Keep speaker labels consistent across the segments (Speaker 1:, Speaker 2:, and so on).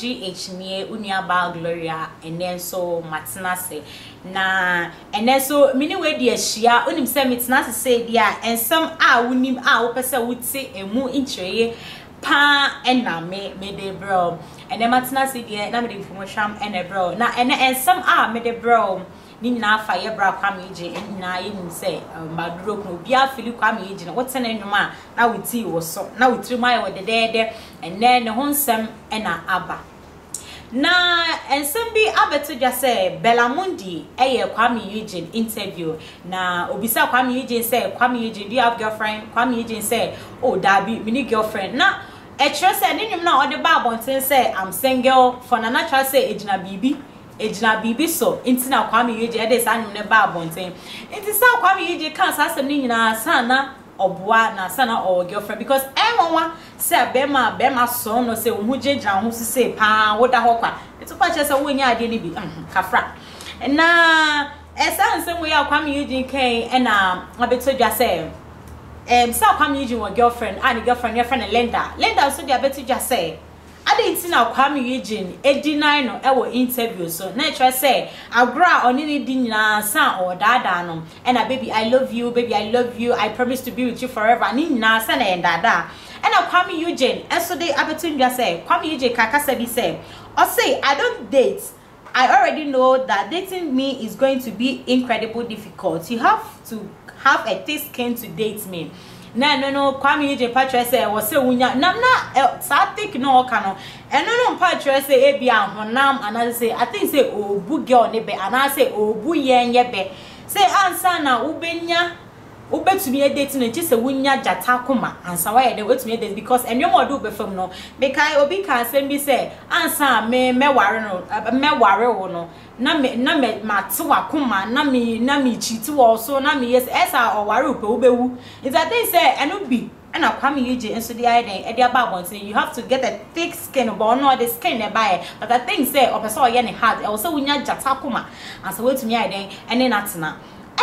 Speaker 1: GH near Unia Ba Gloria and then so Matnase. Na and then so many way dear Shia unim sem it's not to say yeah and some unim person would say a moo in tray pa and na me de bro and then Matnase dear na me promotion and a bro na and some me de bro ni na fire bra Kuami Eugene and na yin say madro no bia fili Kuami Eugene what's an enuma na we tea was so now we 3 mile with the there and then the honsem and na aba na and some be abeto just say Belamundi Kuami Eugene interview na obisa Kuami Eugene say Kuami Eugene do you have girlfriend Kuami Eugene say oh dabi mini girlfriend na e trust say nim na all the bible say I'm single for na natural say ejina bibi Ejina bibi so inti na Kuami Eugene e dey say anyum ne ba abonten inti sa Kuami Eugene kan sa asem ni nyina sana oboa na sana or girlfriend because everyone say bema so no say hu jejira hu say pa woda ho kwa it pa che say wo nya ade ni bi kafra na esa nsem we Kuami Eugene kan na abeto dwa say sa Kuami Eugene wo girlfriend and girlfriend your friend Linda so dia abeto dwa say ade na Kuami Eugene deny no e wo interview so na try say agra oni ni di nyina san or dada no and baby I love you I promise to be with you forever ni nyina san na dada and Kuami Eugene and so they abetu just say Kuami Eugene kaka sabi say or say I don't date I already know that dating me is going to be incredibly difficult you have to have a thick skin to date me no Kuami Eugene patra say was say unya na satik no kano and no patra say e bia honam and say I think say obu girl ne be and say obu yenye be say answer na ubenya ubetumi e date no say unya jata kuma answer why dey wetumi date because enyo mo do be fam no because obi kan say be say answer me ware wo no na me matewa kuma na me cheat wo so na me yes esa o ware upe ubewu it I think say eno bi na Kuami Eugene so the idea e dey about say you have to get a thick skin but no the skin e buy but I think say o person o ye ne hard e so unya jata kuma and so wetumi idea ene natena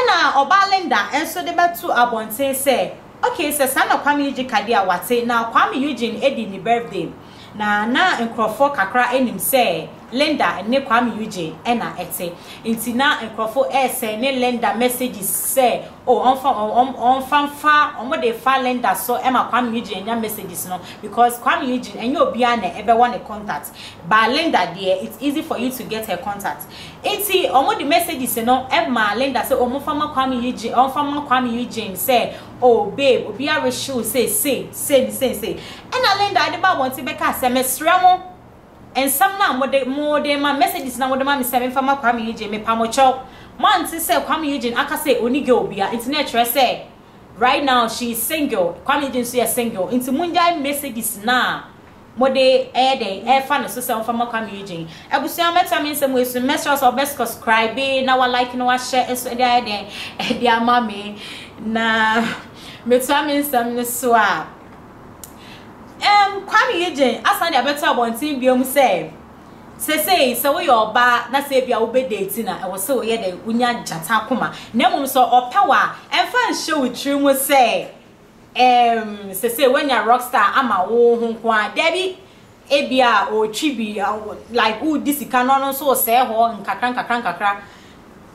Speaker 1: na oba Linda and so they betu abonten say okay say sana Kuami Eugene kadia wate na Kuami Eugene edi ni birthday na nkrofo kakra enim say Linda ne Kuami Eugene na ete inti na nkrofo say ne Linda messages say oh on fa dey fa Linda so ma Kuami Eugene nya messages no because Kuami Eugene enye obia na ebe want contact but Linda there it's easy for you to get her contact inti the messages no ma Linda say omo fa ma Kuami Eugene on fa ma Kuami Eugene say oh babe obia we show say and Linda dey ba want be ka say mesremo and some now more de my messages now the mommy say from Kuami Eugene me pamocho man say Kuami Eugene aka say oni girl bia internet say right now she is single Kuami Eugene say single into munja messages na mo de fan so say from Kuami Eugene ebusia meta me say we so message or best subscribe na wa like na wa share so dey dia mama na meta me some so a Kuami Eugene asan dia better abontin biom say we your ba na say bia wo be date na e wo say we dey unya jata koma na mum so opewa emfa show with true say say when you rockstar ama wo hu kwa debi ebia o chibi like who this can no so say ho nkakran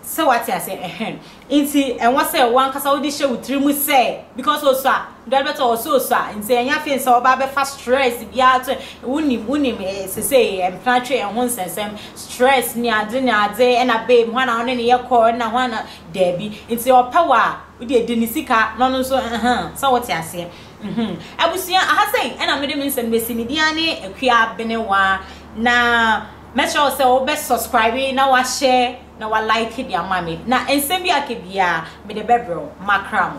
Speaker 1: so what I say inti and what say one kasa wo dey show with true say because also that better also so inti enya fin so ba be fast stress bia to unim say plantre and one sensem stress ni ade and a babe one na ne ye call na one debi inti opawa we dey denisika no so so what I say abusia aha say and I made me send me dia ne akua benewa na make sure say o be subscribe na wa share na wa like dia mama na ensem bi akebia me de bebro makram